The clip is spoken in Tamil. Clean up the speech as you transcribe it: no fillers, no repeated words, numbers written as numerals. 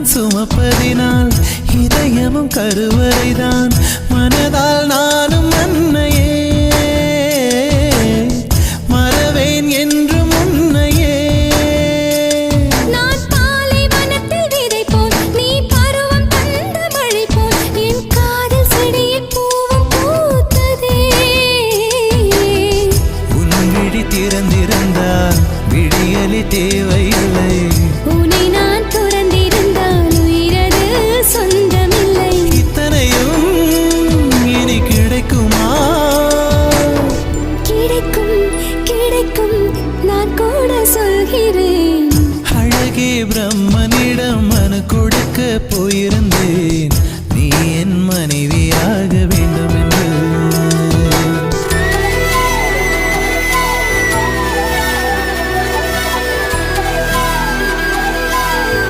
நான் சுமப்பதினால் இதயமும் கருவறைதான். மனதால் நானும் அன்னையே மறவேன் என்றும் உன்னையே. நான் பாலைவனத்தில் விதை போல், நீ பருவம் தந்த மழை போல், என் காதல் செடியில் பூவும் பூத்ததே. உன் விழி திறந்திருந்தால் விடியலி தேவையில்லை. உன்னை நான் துறந்திருந்தால் உயிரது சொந்தமில்லை. இத்தனையும் இனி கிடைக்குமா? கிடைக்கும் கிடைக்கும், நான் கூட சொல்கிறேன். அழகே பிரம்மனிடம் மனு கொடுக்க போயிருந்தேன். நீ என் மனைவியாகவே